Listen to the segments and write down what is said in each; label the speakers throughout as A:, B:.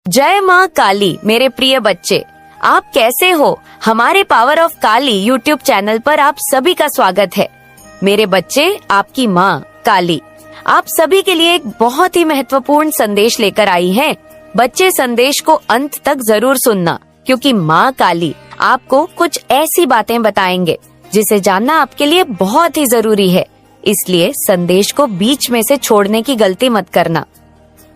A: जय माँ काली। मेरे प्रिय बच्चे, आप कैसे हो? हमारे power of Kali YouTube channel पर आप सभी का स्वागत है। मेरे बच्चे, आपकी माँ काली आप सभी के लिए एक बहुत ही महत्वपूर्ण संदेश लेकर आई है। बच्चे, संदेश को अंत तक जरूर सुनना, क्योंकि माँ काली आपको कुछ ऐसी बातें बताएंगे जिसे जानना आपके लिए बहुत ही जरूरी है। इसलिए संदेश को बीच में से छोड़ने की गलती मत करना।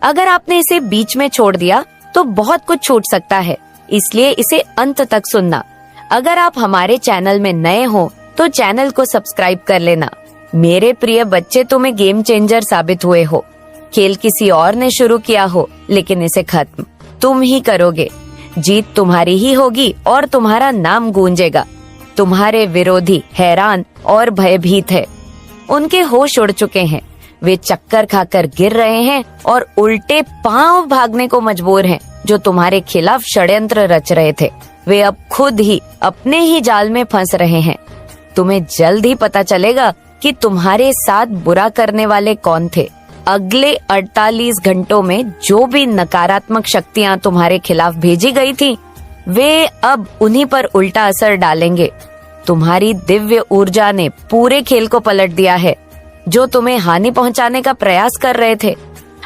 A: अगर आपने इसे बीच में छोड़ दिया तो बहुत कुछ छूट सकता है, इसलिए इसे अंत तक सुनना। अगर आप हमारे चैनल में नए हो तो चैनल को सब्सक्राइब कर लेना। मेरे प्रिय बच्चे, तुम्हें गेम चेंजर साबित हुए हो। खेल किसी और ने शुरू किया हो, लेकिन इसे खत्म तुम ही करोगे। जीत तुम्हारी ही होगी और तुम्हारा नाम गूंजेगा। तुम्हारे विरोधी हैरान और भयभीत है। उनके होश उड़ चुके हैं। वे चक्कर खाकर गिर रहे हैं और उल्टे पांव भागने को मजबूर हैं। जो तुम्हारे खिलाफ षड्यंत्र रच रहे थे, वे अब खुद ही अपने ही जाल में फंस रहे हैं। तुम्हें जल्द ही पता चलेगा कि तुम्हारे साथ बुरा करने वाले कौन थे। अगले 48 घंटों में जो भी नकारात्मक शक्तियां तुम्हारे खिलाफ भेजी गई थी, वे अब उन्हीं पर उल्टा असर डालेंगे। तुम्हारी दिव्य ऊर्जा ने पूरे खेल को पलट दिया है। जो तुम्हें हानि पहुंचाने का प्रयास कर रहे थे,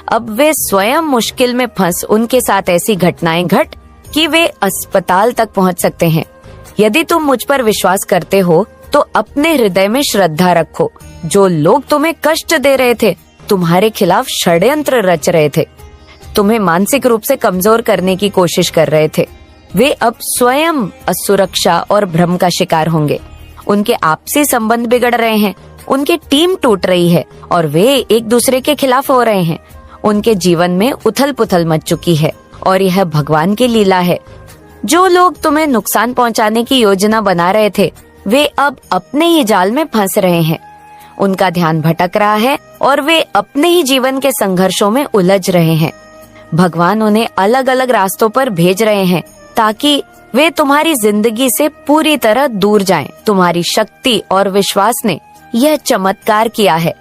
A: अब वे स्वयं मुश्किल में फंस उनके साथ ऐसी घटनाएं घट कि वे अस्पताल तक पहुंच सकते हैं। यदि तुम मुझ पर विश्वास करते हो तो अपने हृदय में श्रद्धा रखो। जो लोग तुम्हें कष्ट दे रहे थे, तुम्हारे खिलाफ षड्यंत्र रच रहे थे, तुम्हें मानसिक रूप से कमजोर करने की कोशिश कर रहे थे, वे अब स्वयं असुरक्षा और भ्रम का शिकार होंगे। उनके आपसी संबंध बिगड़ रहे हैं, उनकी टीम टूट रही है और वे एक दूसरे के खिलाफ हो रहे हैं। उनके जीवन में उथल पुथल मच चुकी है और यह भगवान की लीला है। जो लोग तुम्हें नुकसान पहुंचाने की योजना बना रहे थे, वे अब अपने ही जाल में फंस रहे हैं। उनका ध्यान भटक रहा है और वे अपने ही जीवन के संघर्षों में उलझ रहे हैं। भगवान उन्हें अलग अलग रास्तों पर भेज रहे हैं ताकि वे तुम्हारी जिंदगी से पूरी तरह दूर जाएं। तुम्हारी शक्ति और विश्वास ने यह चमत्कार किया है।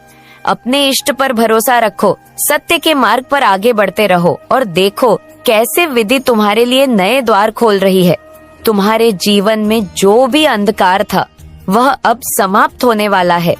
A: अपने इष्ट पर भरोसा रखो, सत्य के मार्ग पर आगे बढ़ते रहो और देखो कैसे विधि तुम्हारे लिए नए द्वार खोल रही है। तुम्हारे जीवन में जो भी अंधकार था, वह अब समाप्त होने वाला है।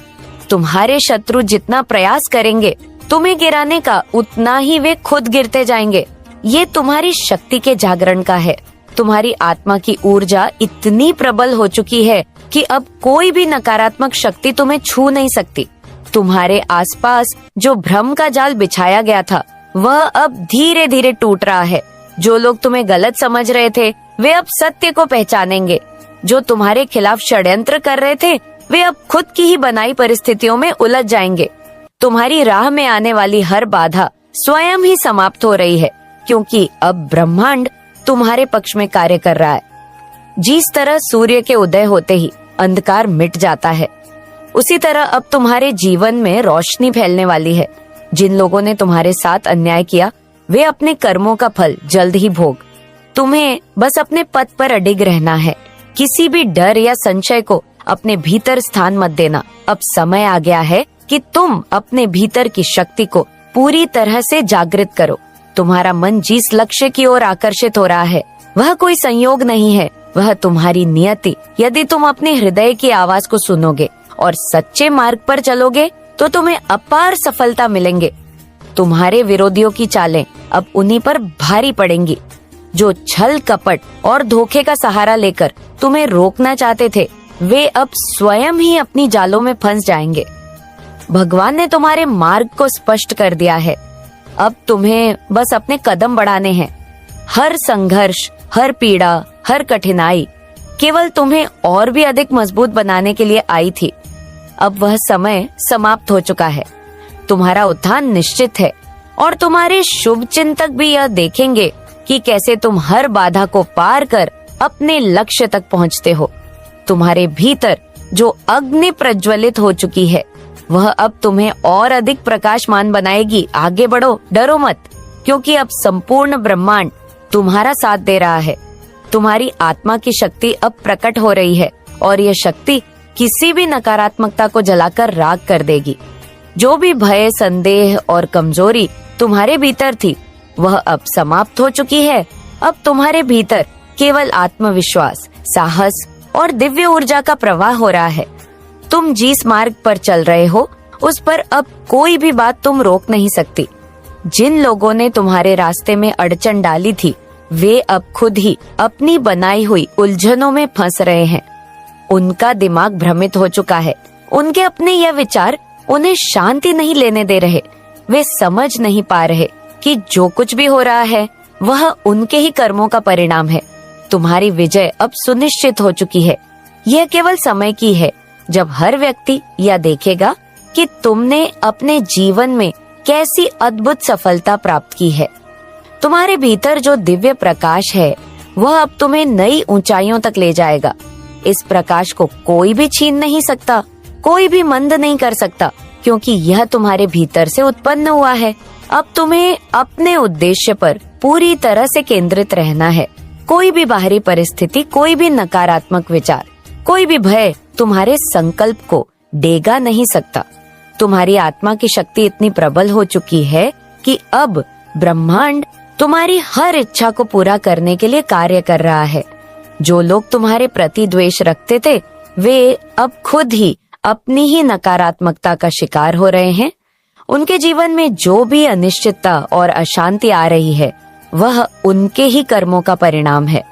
A: तुम्हारे शत्रु जितना प्रयास करेंगे तुम्हें गिराने का, उतना ही वे खुद गिरते जाएंगे। ये तुम्हारी शक्ति के जागरण का है। तुम्हारी आत्मा की ऊर्जा इतनी प्रबल हो चुकी है कि अब कोई भी नकारात्मक शक्ति तुम्हें छू नहीं सकती। तुम्हारे आसपास जो भ्रम का जाल बिछाया गया था, वह अब धीरे धीरे टूट रहा है। जो लोग तुम्हें गलत समझ रहे थे, वे अब सत्य को पहचानेंगे। जो तुम्हारे खिलाफ षड्यंत्र कर रहे थे, वे अब खुद की ही बनाई परिस्थितियों में उलझ जाएंगे। तुम्हारी राह में आने वाली हर बाधा स्वयं ही समाप्त हो रही है, क्योंकि अब ब्रह्मांड तुम्हारे पक्ष में कार्य कर रहा है। जिस तरह सूर्य के उदय होते ही अंधकार मिट जाता है, उसी तरह अब तुम्हारे जीवन में रोशनी फैलने वाली है। जिन लोगों ने तुम्हारे साथ अन्याय किया, वे अपने कर्मों का फल जल्द ही भोग। तुम्हें बस अपने पथ पर अडिग रहना है। किसी भी डर या संशय को अपने भीतर स्थान मत देना। अब समय आ गया है कि तुम अपने भीतर की शक्ति को पूरी तरह से जागृत करो। तुम्हारा मन जिस लक्ष्य की ओर आकर्षित हो रहा है, वह कोई संयोग नहीं है, वह तुम्हारी नियति। यदि तुम अपने हृदय की आवाज को सुनोगे और सच्चे मार्ग पर चलोगे तो तुम्हें अपार सफलता मिलेंगे। तुम्हारे विरोधियों की चालें अब उन्हीं पर भारी पड़ेंगी। जो छल कपट और धोखे का सहारा लेकर तुम्हें रोकना चाहते थे, वे अब स्वयं ही अपनी जालों में फंस जाएंगे। भगवान ने तुम्हारे मार्ग को स्पष्ट कर दिया है। अब तुम्हें बस अपने कदम बढ़ाने हैं। हर संघर्ष, हर पीड़ा, हर कठिनाई केवल तुम्हें और भी अधिक मजबूत बनाने के लिए आई थी। अब वह समय समाप्त हो चुका है। तुम्हारा उत्थान निश्चित है और तुम्हारे शुभ चिंतक भी यह देखेंगे कि कैसे तुम हर बाधा को पार कर अपने लक्ष्य तक पहुंचते हो। तुम्हारे भीतर जो अग्नि प्रज्वलित हो चुकी है, वह अब तुम्हें और अधिक प्रकाशमान बनाएगी। आगे बढ़ो, डरो मत, क्योंकि अब संपूर्ण ब्रह्मांड तुम्हारा साथ दे रहा है। तुम्हारी आत्मा की शक्ति अब प्रकट हो रही है और यह शक्ति किसी भी नकारात्मकता को जलाकर राख कर देगी। जो भी भय, संदेह और कमजोरी तुम्हारे भीतर थी, वह अब समाप्त हो चुकी है। अब तुम्हारे भीतर केवल आत्मविश्वास, साहस और दिव्य ऊर्जा का प्रवाह हो रहा है। तुम जिस मार्ग पर चल रहे हो उस पर अब कोई भी बात तुम रोक नहीं सकती। जिन लोगों ने तुम्हारे रास्ते में अड़चन डाली थी वे अब खुद ही अपनी बनाई हुई उलझनों में फंस रहे हैं। उनका दिमाग भ्रमित हो चुका है। उनके अपने यह विचार उन्हें शांति नहीं लेने दे रहे। वे समझ नहीं पा रहे कि जो कुछ भी हो रहा है वह उनके ही कर्मों का परिणाम है। तुम्हारी विजय अब सुनिश्चित हो चुकी है। यह केवल समय की है जब हर व्यक्ति यह देखेगा कि तुमने अपने जीवन में कैसी अद्भुत सफलता प्राप्त की है। तुम्हारे भीतर जो दिव्य प्रकाश है वह अब तुम्हें नई ऊंचाइयों तक ले जाएगा। इस प्रकाश को कोई भी छीन नहीं सकता, कोई भी मंद नहीं कर सकता, क्योंकि यह तुम्हारे भीतर से उत्पन्न हुआ है। अब तुम्हें अपने उद्देश्य पर पूरी तरह से केंद्रित रहना है। कोई भी बाहरी परिस्थिति, कोई भी नकारात्मक विचार, कोई भी भय तुम्हारे संकल्प को डेगा नहीं सकता। तुम्हारी आत्मा की शक्ति इतनी प्रबल हो चुकी है कि अब ब्रह्मांड तुम्हारी हर इच्छा को पूरा करने के लिए कार्य कर रहा है। जो लोग तुम्हारे प्रति द्वेष रखते थे वे अब खुद ही अपनी ही नकारात्मकता का शिकार हो रहे हैं। उनके जीवन में जो भी अनिश्चितता और अशांति आ रही है वह उनके ही कर्मों का परिणाम है।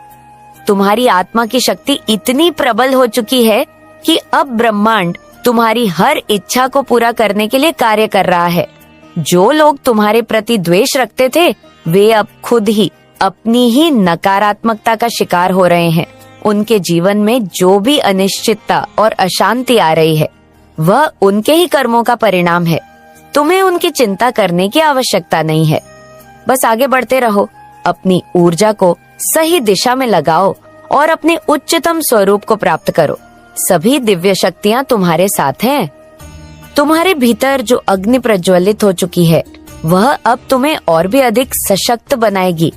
A: तुम्हारी आत्मा की शक्ति इतनी प्रबल हो चुकी है कि अब ब्रह्मांड तुम्हारी हर इच्छा को पूरा करने के लिए कार्य कर रहा है। जो लोग तुम्हारे प्रति द्वेष रखते थे वे अब खुद ही अपनी ही नकारात्मकता का शिकार हो रहे हैं। उनके जीवन में जो भी अनिश्चितता और अशांति आ रही है वह उनके ही कर्मों का परिणाम है। तुम्हें उनकी चिंता करने की आवश्यकता नहीं है। बस आगे बढ़ते रहो, अपनी ऊर्जा को सही दिशा में लगाओ और अपने उच्चतम स्वरूप को प्राप्त करो। सभी दिव्य शक्तियाँ तुम्हारे साथ हैं। तुम्हारे भीतर जो अग्नि प्रज्वलित हो चुकी है वह अब तुम्हें और भी अधिक सशक्त बनाएगी।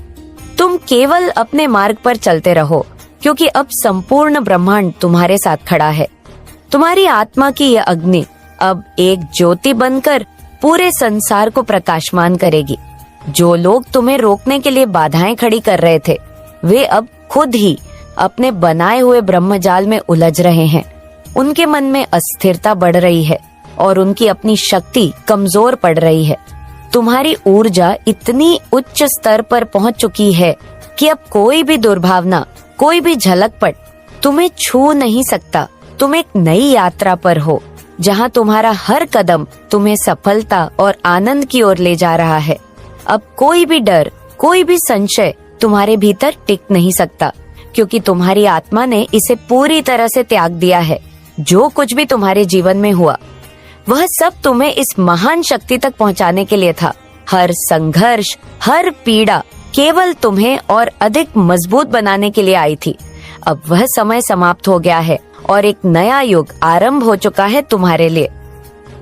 A: तुम केवल अपने मार्ग पर चलते रहो, क्योंकि अब संपूर्ण ब्रह्मांड तुम्हारे साथ खड़ा है। तुम्हारी आत्मा की यह अग्नि अब एक ज्योति बनकर पूरे संसार को प्रकाशमान करेगी। जो लोग तुम्हें रोकने के लिए बाधाएं खड़ी कर रहे थे वे अब खुद ही अपने बनाए हुए ब्रह्मजाल में उलझ रहे हैं। उनके मन में अस्थिरता बढ़ रही है और उनकी अपनी शक्ति कमजोर पड़ रही है। तुम्हारी ऊर्जा इतनी उच्च स्तर पर पहुंच चुकी है कि अब कोई भी दुर्भावना, कोई भी झलकपट तुम्हें छू नहीं सकता। तुम एक नई यात्रा पर हो जहां तुम्हारा हर कदम तुम्हें सफलता और आनंद की ओर ले जा रहा है। अब कोई भी डर, कोई भी संशय तुम्हारे भीतर टिक नहीं सकता, क्योंकि तुम्हारी आत्मा ने इसे पूरी तरह से त्याग दिया है। जो कुछ भी तुम्हारे जीवन में हुआ वह सब तुम्हें इस महान शक्ति तक पहुंचाने के लिए था। हर संघर्ष, हर पीड़ा केवल तुम्हें और अधिक मजबूत बनाने के लिए आई थी। अब वह समय समाप्त हो गया है और एक नया युग आरंभ हो चुका है तुम्हारे लिए।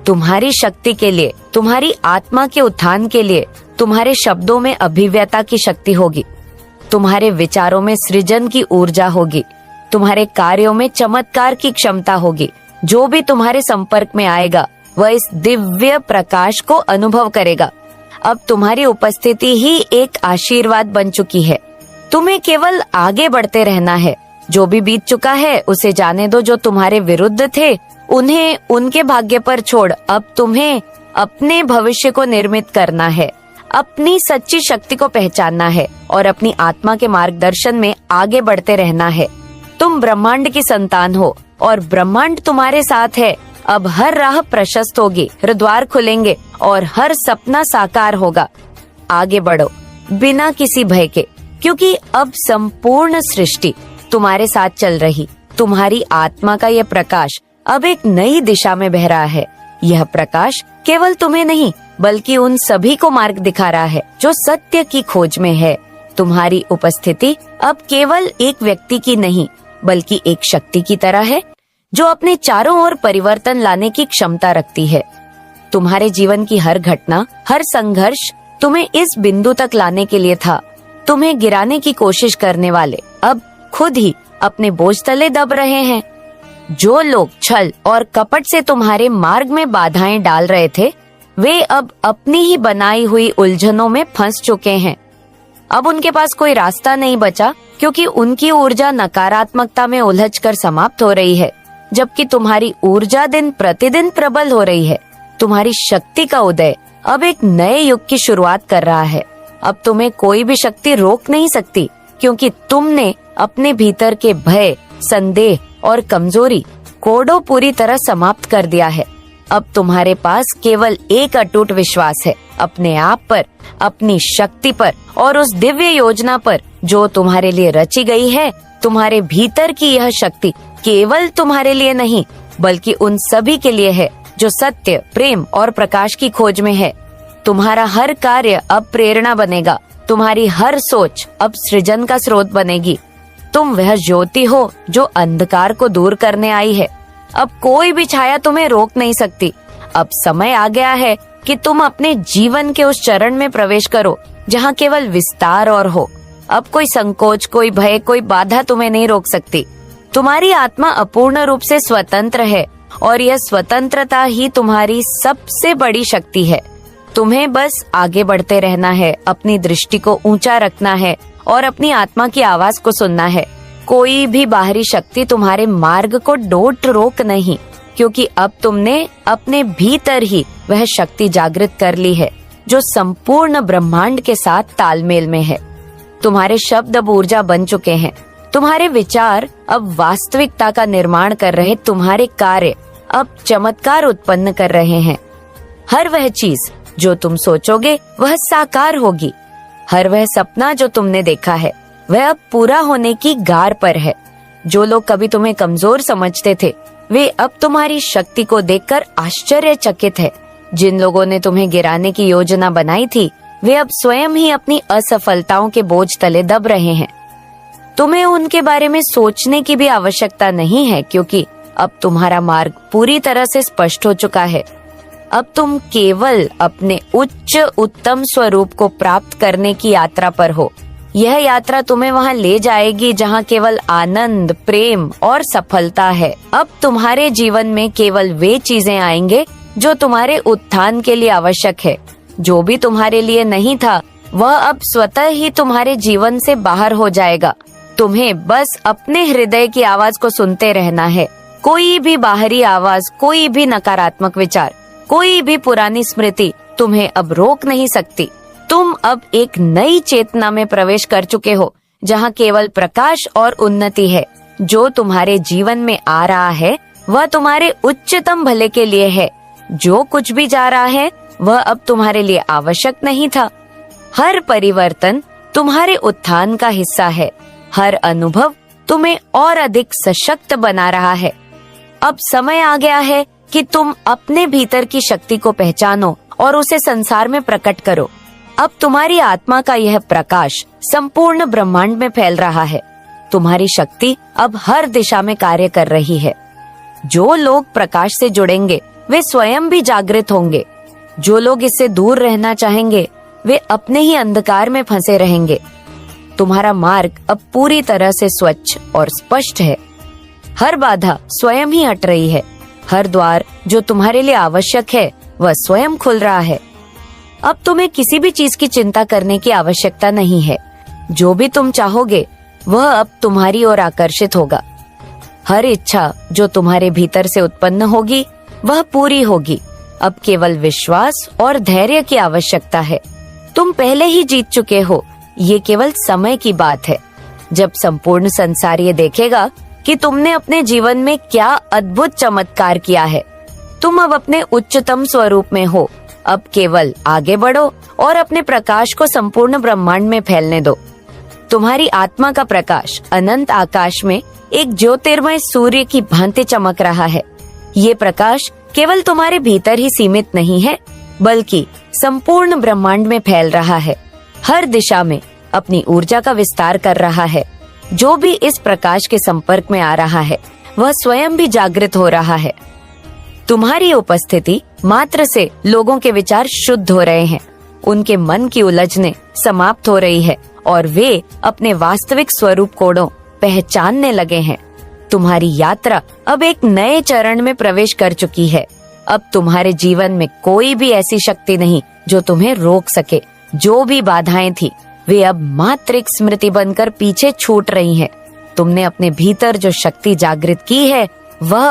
A: तुम्हारी शक्ति के लिए, तुम्हारी आत्मा के उत्थान के लिए तुम्हारे शब्दों में अभिव्यक्ता की शक्ति होगी, तुम्हारे विचारों में सृजन की ऊर्जा होगी, तुम्हारे कार्यों में चमत्कार की क्षमता होगी। जो भी तुम्हारे संपर्क में आएगा वह इस दिव्य प्रकाश को अनुभव करेगा। अब तुम्हारी उपस्थिति ही एक आशीर्वाद बन चुकी है। तुम्हें केवल आगे बढ़ते रहना है। जो भी बीत चुका है उसे जाने दो। जो तुम्हारे विरुद्ध थे उन्हें उनके भाग्य पर छोड़ अब तुम्हें अपने भविष्य को निर्मित करना है। अपनी सच्ची शक्ति को पहचानना है और अपनी आत्मा के मार्गदर्शन में आगे बढ़ते रहना है। तुम ब्रह्मांड की संतान हो और ब्रह्मांड तुम्हारे साथ है। अब हर राह प्रशस्त होगी, द्वार खुलेंगे और हर सपना साकार होगा। आगे बढ़ो बिना किसी भय के, क्योंकि अब संपूर्ण सृष्टि तुम्हारे साथ चल रही। तुम्हारी आत्मा का यह प्रकाश अब एक नई दिशा में बह रहा है। यह प्रकाश केवल तुम्हें नहीं बल्कि उन सभी को मार्ग दिखा रहा है जो सत्य की खोज में है। तुम्हारी उपस्थिति अब केवल एक व्यक्ति की नहीं बल्कि एक शक्ति की तरह है जो अपने चारों ओर परिवर्तन लाने की क्षमता रखती है। तुम्हारे जीवन की हर घटना, हर संघर्ष तुम्हें इस बिंदु तक लाने के लिए था। तुम्हें गिराने की कोशिश करने वाले अब खुद ही अपने बोझ तले दब रहे हैं। जो लोग छल और कपट से तुम्हारे मार्ग में बाधाएं डाल रहे थे वे अब अपनी ही बनाई हुई उलझनों में फंस चुके हैं। अब उनके पास कोई रास्ता नहीं बचा, क्योंकि उनकी ऊर्जा नकारात्मकता में उलझकर समाप्त हो रही है, जबकि तुम्हारी ऊर्जा दिन प्रतिदिन प्रबल हो रही है। तुम्हारी शक्ति का उदय अब एक नए युग की शुरुआत कर रहा है। अब तुम्हें कोई भी शक्ति रोक नहीं सकती, क्योंकि तुमने अपने भीतर के भय, संदेह और कमजोरी कोडो पूरी तरह समाप्त कर दिया है। अब तुम्हारे पास केवल एक अटूट विश्वास है, अपने आप पर, अपनी शक्ति पर और उस दिव्य योजना पर जो तुम्हारे लिए रची गई है। तुम्हारे भीतर की यह शक्ति केवल तुम्हारे लिए नहीं, बल्कि उन सभी के लिए है जो सत्य, प्रेम और प्रकाश की खोज में है। तुम्हारा हर कार्य अब प्रेरणा बनेगा। तुम्हारी हर सोच अब सृजन का स्रोत बनेगी। तुम वह ज्योति हो जो अंधकार को दूर करने आई है। अब कोई भी छाया तुम्हें रोक नहीं सकती। अब समय आ गया है कि तुम अपने जीवन के उस चरण में प्रवेश करो जहाँ केवल विस्तार और हो। अब कोई संकोच, कोई भय, कोई बाधा तुम्हें नहीं रोक सकती। तुम्हारी आत्मा अपूर्ण रूप से स्वतंत्र है और यह स्वतंत्रता ही तुम्हारी सबसे बड़ी शक्ति है। तुम्हें बस आगे बढ़ते रहना है, अपनी दृष्टि को ऊंचा रखना है और अपनी आत्मा की आवाज को सुनना है। कोई भी बाहरी शक्ति तुम्हारे मार्ग को डोट रोक नहीं, क्योंकि अब तुमने अपने भीतर ही वह शक्ति जागृत कर ली है जो संपूर्ण ब्रह्मांड के साथ तालमेल में है। तुम्हारे शब्द अब ऊर्जा बन चुके हैं। तुम्हारे विचार अब वास्तविकता का निर्माण कर रहे। तुम्हारे कार्य अब चमत्कार उत्पन्न कर रहे हैं। हर वह चीज जो तुम सोचोगे वह साकार होगी। हर वह सपना जो तुमने देखा है वह अब पूरा होने की गार पर है। जो लोग कभी तुम्हें कमजोर समझते थे, वे अब तुम्हारी शक्ति को देखकर आश्चर्यचकित है। जिन लोगों ने तुम्हें गिराने की योजना बनाई थी, वे अब स्वयं ही अपनी असफलताओं के बोझ तले दब रहे हैं। तुम्हें उनके बारे में सोचने की भी आवश्यकता नहीं है, क्योंकि अब तुम्हारा मार्ग पूरी तरह से स्पष्ट हो चुका है। अब तुम केवल अपने उच्च उत्तम स्वरूप को प्राप्त करने की यात्रा पर हो। यह यात्रा तुम्हें वहां ले जाएगी जहां केवल आनंद, प्रेम और सफलता है। अब तुम्हारे जीवन में केवल वे चीजें आएंगे जो तुम्हारे उत्थान के लिए आवश्यक है। जो भी तुम्हारे लिए नहीं था, वह अब स्वतः ही तुम्हारे जीवन से बाहर हो जाएगा। तुम्हें बस अपने हृदय की आवाज को सुनते रहना है। कोई भी बाहरी आवाज, कोई भी नकारात्मक विचार, कोई भी पुरानी स्मृति तुम्हें अब रोक नहीं सकती। तुम अब एक नई चेतना में प्रवेश कर चुके हो, जहां केवल प्रकाश और उन्नति है। जो तुम्हारे जीवन में आ रहा है वह तुम्हारे उच्चतम भले के लिए है। जो कुछ भी जा रहा है वह अब तुम्हारे लिए आवश्यक नहीं था। हर परिवर्तन तुम्हारे उत्थान का हिस्सा है। हर अनुभव तुम्हें और अधिक सशक्त बना रहा है। अब समय आ गया है कि तुम अपने भीतर की शक्ति को पहचानो और उसे संसार में प्रकट करो। अब तुम्हारी आत्मा का यह प्रकाश संपूर्ण ब्रह्मांड में फैल रहा है। तुम्हारी शक्ति अब हर दिशा में कार्य कर रही है। जो लोग प्रकाश से जुड़ेंगे वे स्वयं भी जागृत होंगे। जो लोग इससे दूर रहना चाहेंगे वे अपने ही अंधकार में फंसे रहेंगे। तुम्हारा मार्ग अब पूरी तरह से स्वच्छ और स्पष्ट है। हर बाधा स्वयं ही हट रही है। हर द्वार जो तुम्हारे लिए आवश्यक है वह स्वयं खुल रहा है। अब तुम्हें किसी भी चीज की चिंता करने की आवश्यकता नहीं है। जो भी तुम चाहोगे वह अब तुम्हारी ओर आकर्षित होगा। हर इच्छा जो तुम्हारे भीतर से उत्पन्न होगी वह पूरी होगी। अब केवल विश्वास और धैर्य की आवश्यकता है। तुम पहले ही जीत चुके हो। ये केवल समय की बात है जब संपूर्ण संसार ये देखेगा कि तुमने अपने जीवन में क्या अद्भुत चमत्कार किया है। तुम अब अपने उच्चतम स्वरूप में हो। अब केवल आगे बढ़ो और अपने प्रकाश को संपूर्ण ब्रह्मांड में फैलने दो। तुम्हारी आत्मा का प्रकाश अनंत आकाश में एक ज्योतिर्मय सूर्य की भांति चमक रहा है। ये प्रकाश केवल तुम्हारे भीतर ही सीमित नहीं है, बल्कि संपूर्ण ब्रह्मांड में फैल रहा है। हर दिशा में अपनी ऊर्जा का विस्तार कर रहा है। जो भी इस प्रकाश के संपर्क में आ रहा है वह स्वयं भी जागृत हो रहा है। तुम्हारी उपस्थिति मात्र से लोगों के विचार शुद्ध हो रहे हैं। उनके मन की उलझने समाप्त हो रही है और वे अपने वास्तविक स्वरूप कोडों पहचानने लगे हैं। तुम्हारी यात्रा अब एक नए चरण में प्रवेश कर चुकी है। अब तुम्हारे जीवन में कोई भी ऐसी शक्ति नहीं जो तुम्हें रोक सके। जो भी बाधाएं थी वे अब मात्र एक स्मृति बनकर पीछे छूट रही हैं। तुमने अपने भीतर जो शक्ति जागृत की है वह